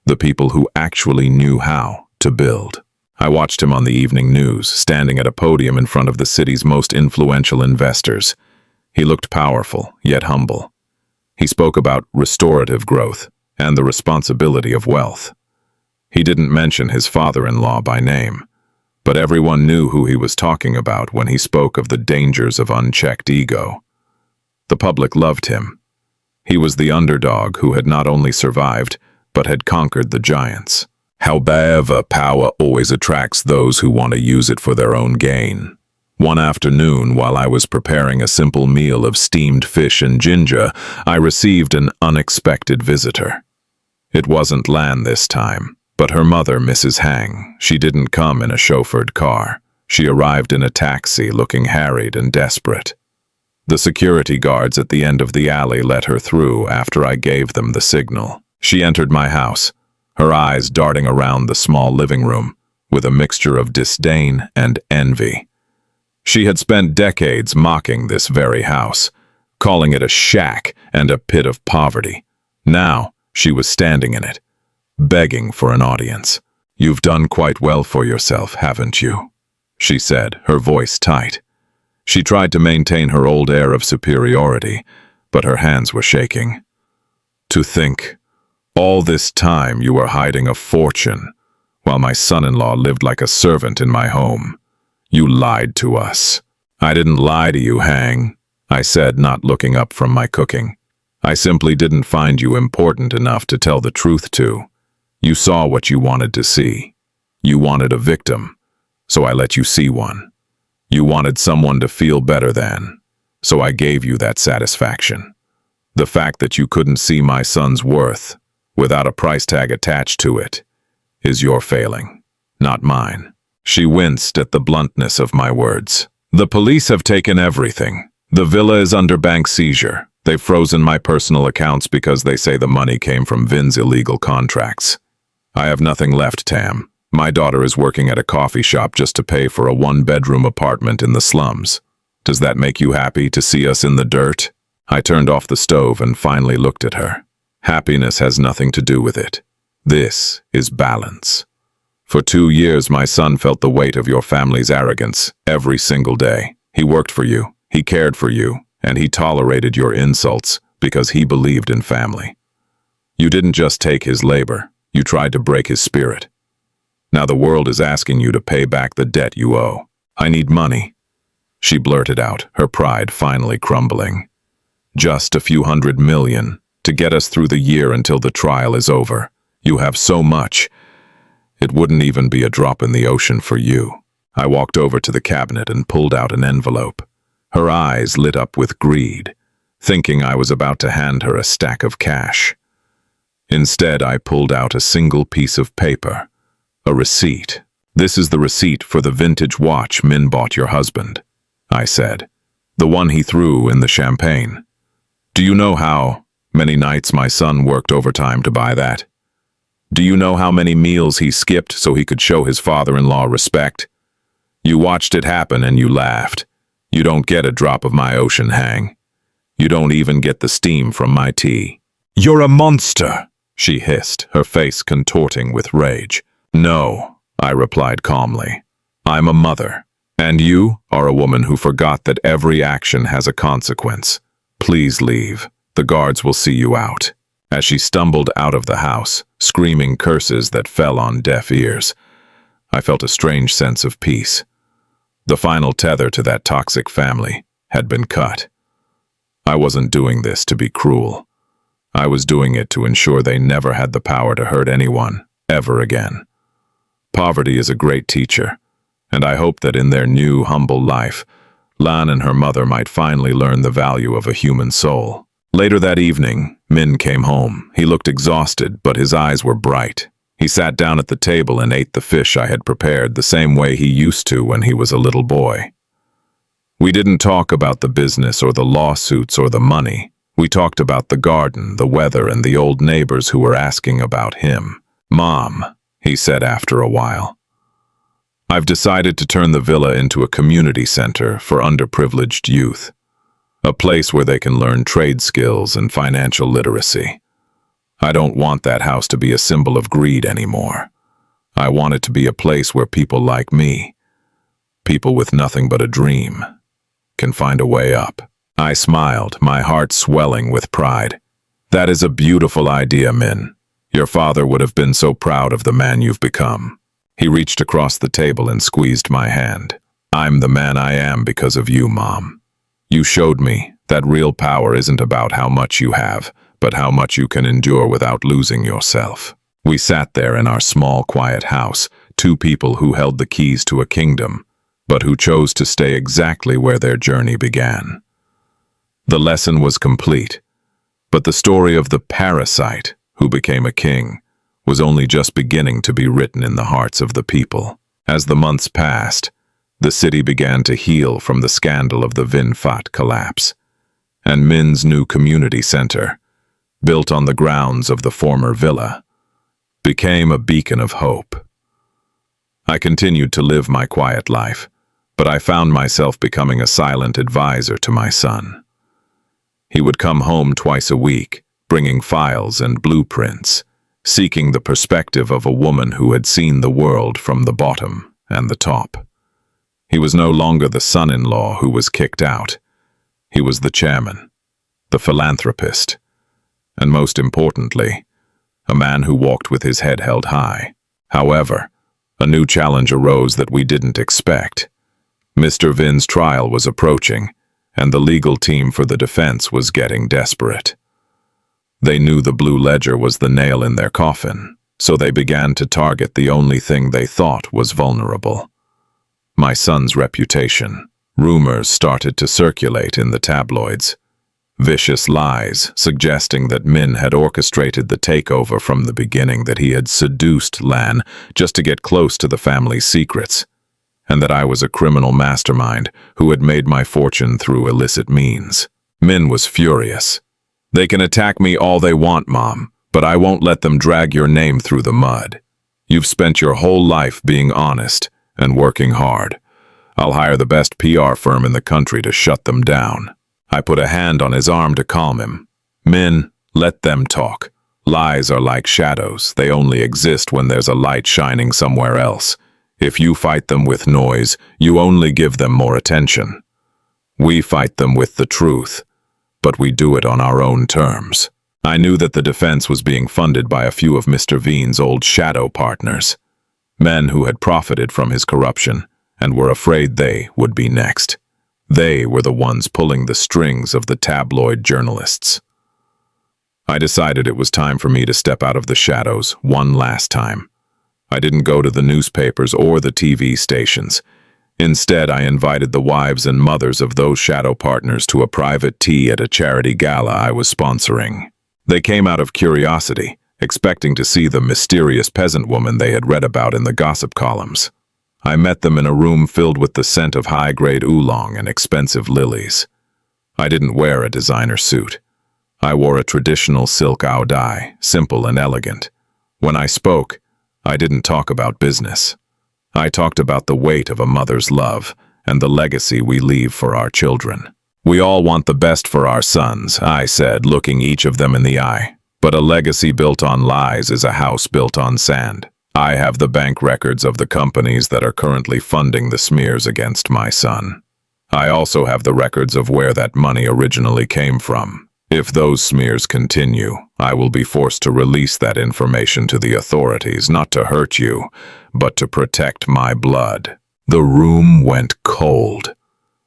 the people who actually knew how to build. I watched him on the evening news, standing at a podium in front of the city's most influential investors. He looked powerful, yet humble. He spoke about restorative growth and the responsibility of wealth. He didn't mention his father-in-law by name, but everyone knew who he was talking about when he spoke of the dangers of unchecked ego. The public loved him. He was the underdog who had not only survived, but had conquered the giants. However, power always attracts those who want to use it for their own gain. One afternoon, while I was preparing a simple meal of steamed fish and ginger, I received an unexpected visitor. It wasn't Lan this time, but her mother, Mrs. Hang. She didn't come in a chauffeured car. She arrived in a taxi, looking harried and desperate. The security guards at the end of the alley let her through after I gave them the signal. She entered my house, her eyes darting around the small living room, with a mixture of disdain and envy. She had spent decades mocking this very house, calling it a shack and a pit of poverty. Now, she was standing in it, begging for an audience. "You've done quite well for yourself, haven't you?" she said, her voice tight. She tried to maintain her old air of superiority, but her hands were shaking. "To think, all this time you were hiding a fortune, while my son-in-law lived like a servant in my home. You lied to us." "I didn't lie to you, Hang," I said, not looking up from my cooking. "I simply didn't find you important enough to tell the truth to. You saw what you wanted to see. You wanted a victim, so I let you see one. You wanted someone to feel better than, so I gave you that satisfaction. The fact that you couldn't see my son's worth, without a price tag attached to it, is your failing, not mine." She winced at the bluntness of my words. "The police have taken everything. The villa is under bank seizure. They've frozen my personal accounts because they say the money came from Vin's illegal contracts. I have nothing left, Tam. My daughter is working at a coffee shop just to pay for a one-bedroom apartment in the slums. Does that make you happy to see us in the dirt?" I turned off the stove and finally looked at her. "Happiness has nothing to do with it. This is balance. For 2 years, my son felt the weight of your family's arrogance every single day. He worked for you, he cared for you, and he tolerated your insults because he believed in family. You didn't just take his labor, you tried to break his spirit. Now the world is asking you to pay back the debt you owe. I need money, she blurted out, her pride finally crumbling. Just a few $100 million to get us through the year until the trial is over. You have so much. It wouldn't even be a drop in the ocean for you. I walked over to the cabinet and pulled out an envelope. Her eyes lit up with greed, thinking I was about to hand her a stack of cash. Instead, I pulled out a single piece of paper, a receipt. This is the receipt for the vintage watch Min bought your husband, I said. The one he threw in the champagne. Do you know how many nights my son worked overtime to buy that? Do you know how many meals he skipped so he could show his father-in-law respect? You watched it happen and you laughed. You don't get a drop of my ocean hang. You don't even get the steam from my tea. You're a monster, she hissed, her face contorting with rage. No, I replied calmly. I'm a mother, and you are a woman who forgot that every action has a consequence. Please leave. The guards will see you out. As she stumbled out of the house, screaming curses that fell on deaf ears, I felt a strange sense of peace. The final tether to that toxic family had been cut. I wasn't doing this to be cruel. I was doing it to ensure they never had the power to hurt anyone, ever again. Poverty is a great teacher, and I hope that in their new, humble life, Lan and her mother might finally learn the value of a human soul. Later that evening, Min came home. He looked exhausted, but his eyes were bright. He sat down at the table and ate the fish I had prepared the same way he used to when he was a little boy. We didn't talk about the business or the lawsuits or the money. We talked about the garden, the weather, and the old neighbors who were asking about him. Mom, he said after a while, I've decided to turn the villa into a community center for underprivileged youth. A place where they can learn trade skills and financial literacy. I don't want that house to be a symbol of greed anymore. I want it to be a place where people like me, people with nothing but a dream, can find a way up. I smiled, my heart swelling with pride. That is a beautiful idea, Min. Your father would have been so proud of the man you've become. He reached across the table and squeezed my hand. I'm the man I am because of you, Mom. You showed me that real power isn't about how much you have, but how much you can endure without losing yourself. We sat there in our small, quiet house, two people who held the keys to a kingdom, but who chose to stay exactly where their journey began. The lesson was complete, but the story of the parasite who became a king was only just beginning to be written in the hearts of the people. As the months passed, the city began to heal from the scandal of the Vin Phat collapse, and Min's new community center, built on the grounds of the former villa, became a beacon of hope. I continued to live my quiet life, but I found myself becoming a silent advisor to my son. He would come home twice a week, bringing files and blueprints, seeking the perspective of a woman who had seen the world from the bottom and the top. He was no longer the son-in-law who was kicked out. He was the chairman, the philanthropist, and most importantly, a man who walked with his head held high. However, a new challenge arose that we didn't expect. Mr. Vin's trial was approaching, and the legal team for the defense was getting desperate. They knew the blue ledger was the nail in their coffin, so they began to target the only thing they thought was vulnerable. My son's reputation. Rumors started to circulate in the tabloids. Vicious lies suggesting that Min had orchestrated the takeover from the beginning, that he had seduced Lan just to get close to the family's secrets, and that I was a criminal mastermind who had made my fortune through illicit means. Min was furious. They can attack me all they want, Mom, but I won't let them drag your name through the mud. You've spent your whole life being honest and working hard. I'll hire the best PR firm in the country to shut them down. I put a hand on his arm to calm him. Min, let them talk. Lies are like shadows. They only exist when there's a light shining somewhere else. If you fight them with noise, you only give them more attention. We fight them with the truth, but we do it on our own terms. I knew that the defense was being funded by a few of Mr. Veen's old shadow partners, men who had profited from his corruption and were afraid they would be next. They were the ones pulling the strings of the tabloid journalists. I decided it was time for me to step out of the shadows one last time. I didn't go to the newspapers or the TV stations. Instead, I invited the wives and mothers of those shadow partners to a private tea at a charity gala I was sponsoring. They came out of curiosity, expecting to see the mysterious peasant woman they had read about in the gossip columns. I met them in a room filled with the scent of high-grade oolong and expensive lilies. I didn't wear a designer suit. I wore a traditional silk dye, simple and elegant. When I spoke, I didn't talk about business. I talked about the weight of a mother's love and the legacy we leave for our children. We all want the best for our sons, I said, looking each of them in the eye. But a legacy built on lies is a house built on sand. I have the bank records of the companies that are currently funding the smears against my son. I also have the records of where that money originally came from. If those smears continue, I will be forced to release that information to the authorities, not to hurt you, but to protect my blood. The room went cold.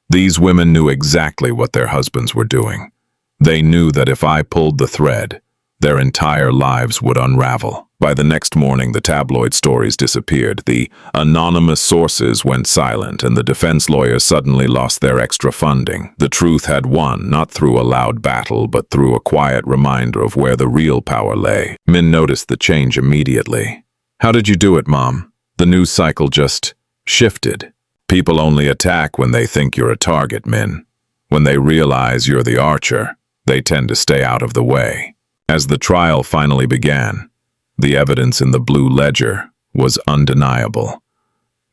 These women knew exactly what their husbands were doing. They knew that if I pulled the thread, their entire lives would unravel. By the next morning, the tabloid stories disappeared. The anonymous sources went silent, and the defense lawyers suddenly lost their extra funding. The truth had won, not through a loud battle, but through a quiet reminder of where the real power lay. Min noticed the change immediately. "How did you do it, Mom?" The news cycle just shifted. "People only attack when they think you're a target, Min. When they realize you're the archer, they tend to stay out of the way." As the trial finally began, the evidence in the blue ledger was undeniable.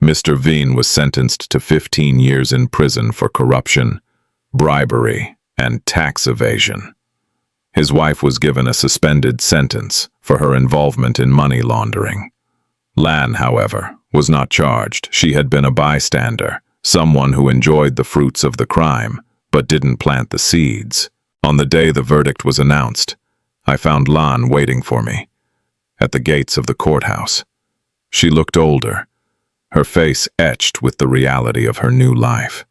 Mr. Veen was sentenced to 15 years in prison for corruption, bribery, and tax evasion. His wife was given a suspended sentence for her involvement in money laundering. Lan, however, was not charged. She had been a bystander, someone who enjoyed the fruits of the crime, but didn't plant the seeds. On the day the verdict was announced, I found Lan waiting for me at the gates of the courthouse. She looked older, her face etched with the reality of her new life.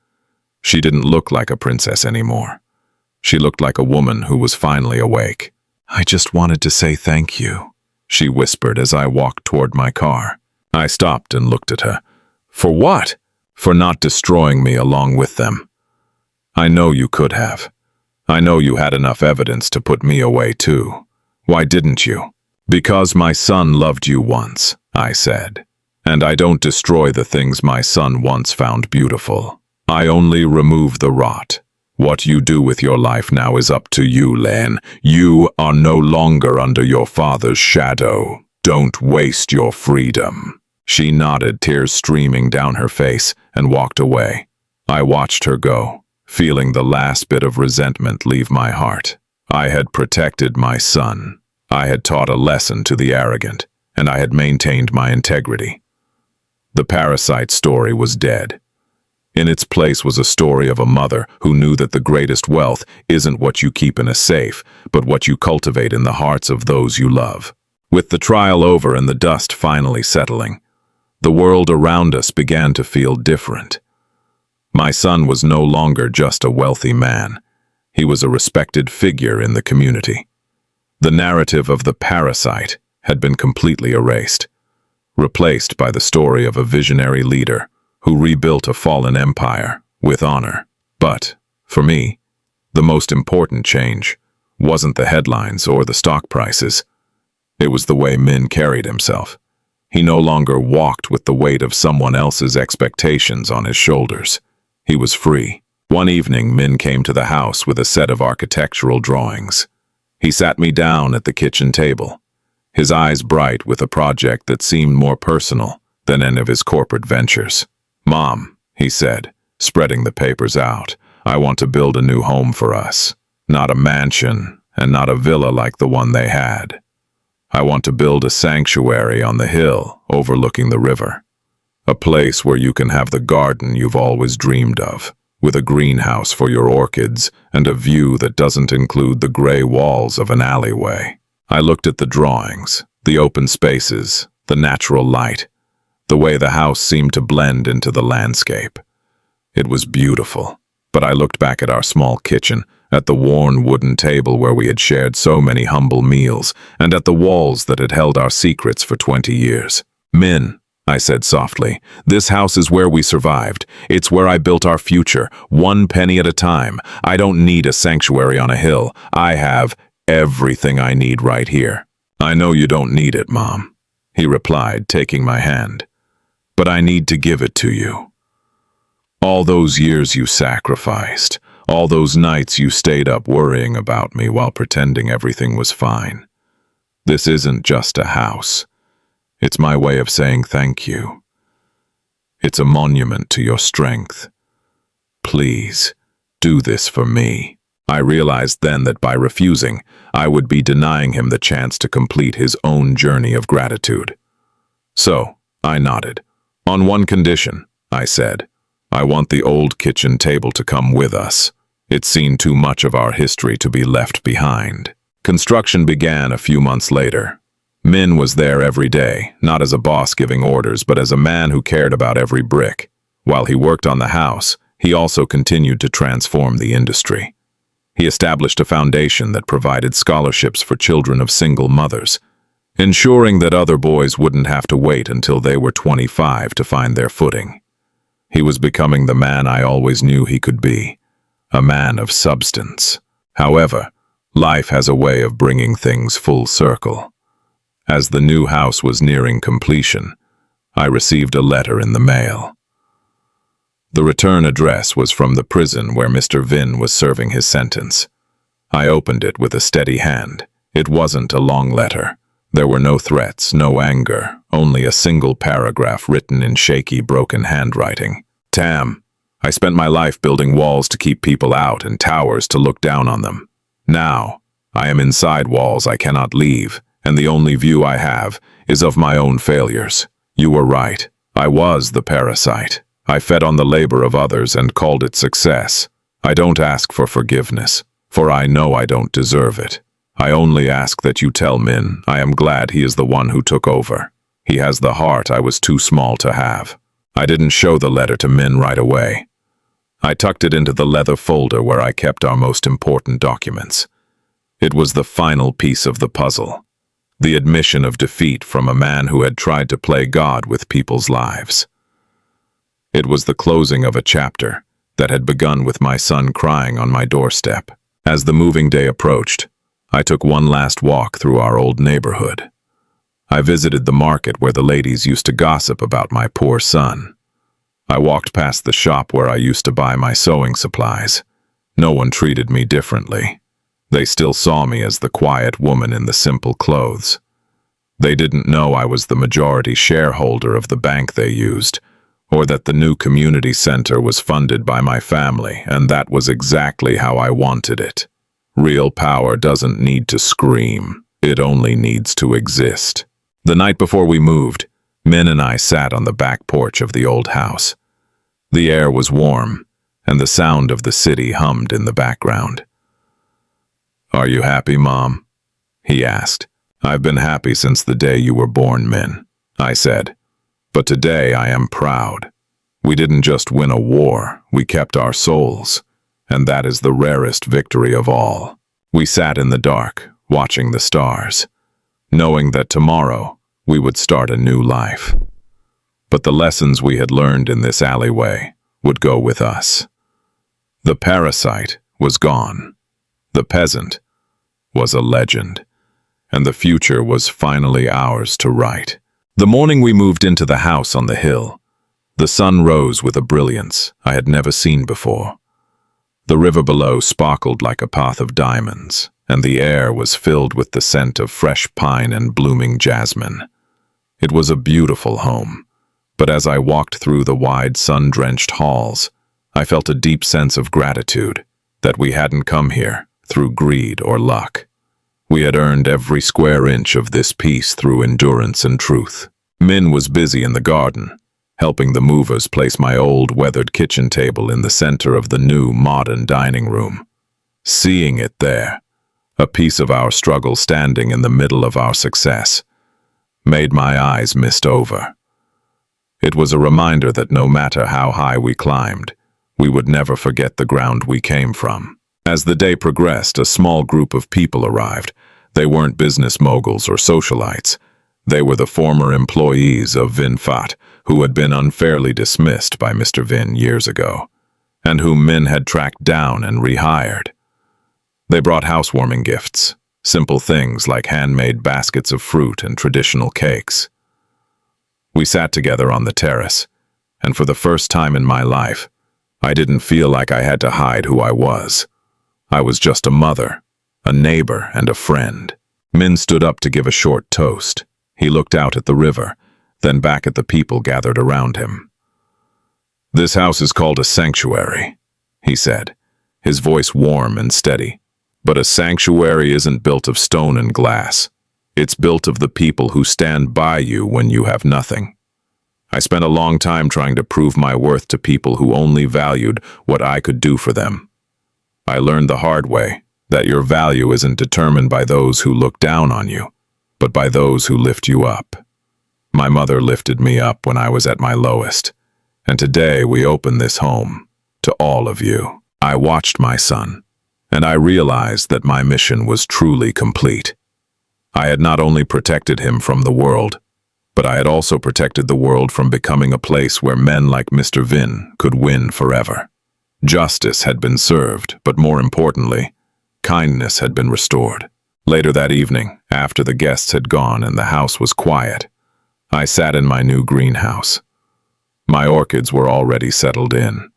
She didn't look like a princess anymore. She looked like a woman who was finally awake. "I just wanted to say thank you," she whispered as I walked toward my car. I stopped and looked at her. "For what?" "For not destroying me along with them. I know you could have. I know you had enough evidence to put me away too. Why didn't you?" "Because my son loved you once," I said. "And I don't destroy the things my son once found beautiful. I only remove the rot. What you do with your life now is up to you, Lan. You are no longer under your father's shadow. Don't waste your freedom." She nodded, tears streaming down her face, and walked away. I watched her go, feeling the last bit of resentment leave my heart. I had protected my son. I had taught a lesson to the arrogant, and I had maintained my integrity. The parasite story was dead. In its place was a story of a mother who knew that the greatest wealth isn't what you keep in a safe, but what you cultivate in the hearts of those you love. With the trial over and the dust finally settling, the world around us began to feel different. My son was no longer just a wealthy man. He was a respected figure in the community. The narrative of the parasite had been completely erased, replaced by the story of a visionary leader who rebuilt a fallen empire with honor. But, for me, the most important change wasn't the headlines or the stock prices. It was the way Min carried himself. He no longer walked with the weight of someone else's expectations on his shoulders. He was free. One evening, Min came to the house with a set of architectural drawings. He sat me down at the kitchen table, his eyes bright with a project that seemed more personal than any of his corporate ventures. "Mom," he said, spreading the papers out, "I want to build a new home for us. Not a mansion and not a villa like the one they had. I want to build a sanctuary on the hill overlooking the river. A place where you can have the garden you've always dreamed of, with a greenhouse for your orchids and a view that doesn't include the gray walls of an alleyway. I looked at the drawings, the open spaces, the natural light, the way the house seemed to blend into the landscape. It was beautiful, but I looked back at our small kitchen, at the worn wooden table where we had shared so many humble meals, and at the walls that had held our secrets for 20 years. "Min," I said softly, "this house is where we survived. It's where I built our future, one penny at a time. I don't need a sanctuary on a hill. I have everything I need right here." "I know you don't need it, Mom," he replied, taking my hand. "But I need to give it to you. All those years you sacrificed, all those nights you stayed up worrying about me while pretending everything was fine. This isn't just a house. It's my way of saying thank you. It's a monument to your strength. Please, do this for me." I realized then that by refusing, I would be denying him the chance to complete his own journey of gratitude. So, I nodded. "On one condition," I said. "I want the old kitchen table to come with us. It's seen too much of our history to be left behind." Construction began a few months later. Min was there every day, not as a boss giving orders, but as a man who cared about every brick. While he worked on the house, he also continued to transform the industry. He established a foundation that provided scholarships for children of single mothers, ensuring that other boys wouldn't have to wait until they were 25 to find their footing. He was becoming the man I always knew he could be, a man of substance. However, life has a way of bringing things full circle. As the new house was nearing completion, I received a letter in the mail. The return address was from the prison where Mr. Vin was serving his sentence. I opened it with a steady hand. It wasn't a long letter. There were no threats, no anger, only a single paragraph written in shaky, broken handwriting. "Tam, I spent my life building walls to keep people out and towers to look down on them. Now, I am inside walls I cannot leave, and the only view I have is of my own failures. You were right. I was the parasite. I fed on the labor of others and called it success. I don't ask for forgiveness, for I know I don't deserve it. I only ask that you tell Min I am glad he is the one who took over. He has the heart I was too small to have." I didn't show the letter to Min right away. I tucked it into the leather folder where I kept our most important documents. It was the final piece of the puzzle, the admission of defeat from a man who had tried to play God with people's lives. It was the closing of a chapter that had begun with my son crying on my doorstep. As the moving day approached, I took one last walk through our old neighborhood. I visited the market where the ladies used to gossip about my poor son. I walked past the shop where I used to buy my sewing supplies. No one treated me differently. They still saw me as the quiet woman in the simple clothes. They didn't know I was the majority shareholder of the bank they used, or that the new community center was funded by my family, and that was exactly how I wanted it. Real power doesn't need to scream. It only needs to exist. The night before we moved, Min and I sat on the back porch of the old house. The air was warm, and the sound of the city hummed in the background. "Are you happy, Mom?" he asked. "I've been happy since the day you were born, Min," I said. "But today I am proud. We didn't just win a war, we kept our souls, and that is the rarest victory of all." We sat in the dark, watching the stars, knowing that tomorrow we would start a new life. But the lessons we had learned in this alleyway would go with us. The parasite was gone. The peasant was a legend, and the future was finally ours to write. The morning we moved into the house on the hill, the sun rose with a brilliance I had never seen before. The river below sparkled like a path of diamonds, and the air was filled with the scent of fresh pine and blooming jasmine. It was a beautiful home, but as I walked through the wide sun-drenched halls, I felt a deep sense of gratitude that we hadn't come here through greed or luck. We had earned every square inch of this peace through endurance and truth. Min was busy in the garden, helping the movers place my old weathered kitchen table in the center of the new modern dining room. Seeing it there, a piece of our struggle standing in the middle of our success, made my eyes mist over. It was a reminder that no matter how high we climbed, we would never forget the ground we came from. As the day progressed, a small group of people arrived. They weren't business moguls or socialites. They were the former employees of Vin Fat, who had been unfairly dismissed by Mr. Vin years ago, and whom Min had tracked down and rehired. They brought housewarming gifts, simple things like handmade baskets of fruit and traditional cakes. We sat together on the terrace, and for the first time in my life, I didn't feel like I had to hide who I was. I was just a mother, a neighbor, and a friend. Min stood up to give a short toast. He looked out at the river, then back at the people gathered around him. "This house is called a sanctuary," he said, his voice warm and steady. "But a sanctuary isn't built of stone and glass. It's built of the people who stand by you when you have nothing. I spent a long time trying to prove my worth to people who only valued what I could do for them. I learned the hard way that your value isn't determined by those who look down on you, but by those who lift you up. My mother lifted me up when I was at my lowest, and today we open this home to all of you." I watched my son, and I realized that my mission was truly complete. I had not only protected him from the world, but I had also protected the world from becoming a place where men like Mr. Vin could win forever. Justice had been served, but more importantly, kindness had been restored. Later that evening, after the guests had gone and the house was quiet, I sat in my new greenhouse. My orchids were already settled in,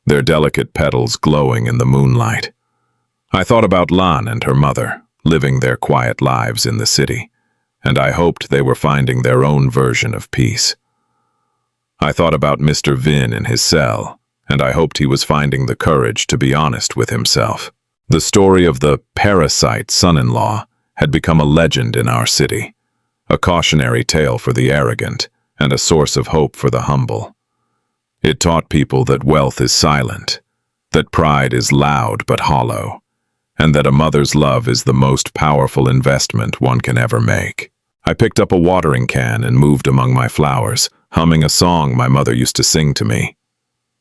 their delicate petals glowing in the moonlight. I thought about Lan and her mother, living their quiet lives in the city, and I hoped they were finding their own version of peace. I thought about Mr. Vin in his cell, and I hoped he was finding the courage to be honest with himself. The story of the parasite son-in-law had become a legend in our city, a cautionary tale for the arrogant and a source of hope for the humble. It taught people that wealth is silent, that pride is loud but hollow, and that a mother's love is the most powerful investment one can ever make. I picked up a watering can and moved among my flowers, humming a song my mother used to sing to me.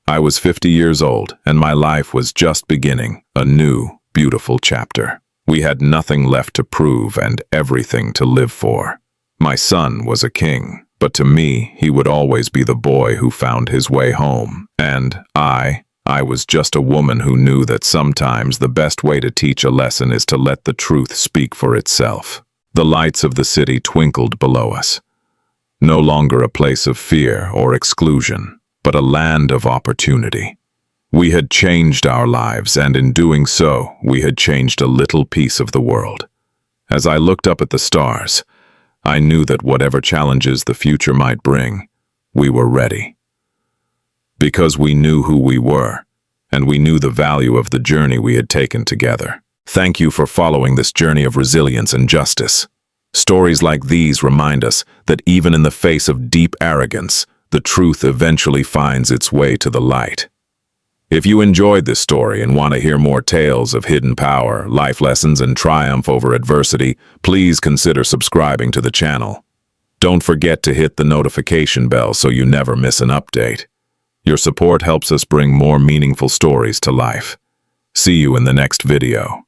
I was 50 years old, and my life was just beginning, a new, beautiful chapter. We had nothing left to prove and everything to live for. My son was a king, but to me, he would always be the boy who found his way home. And I was just a woman who knew that sometimes the best way to teach a lesson is to let the truth speak for itself. The lights of the city twinkled below us. No longer a place of fear or exclusion, but a land of opportunity. We had changed our lives, and in doing so, we had changed a little piece of the world. As I looked up at the stars, I knew that whatever challenges the future might bring, we were ready. Because we knew who we were, and we knew the value of the journey we had taken together. Thank you for following this journey of resilience and justice. Stories like these remind us that even in the face of deep arrogance, the truth eventually finds its way to the light. If you enjoyed this story and want to hear more tales of hidden power, life lessons, and triumph over adversity, please consider subscribing to the channel. Don't forget to hit the notification bell so you never miss an update. Your support helps us bring more meaningful stories to life. See you in the next video.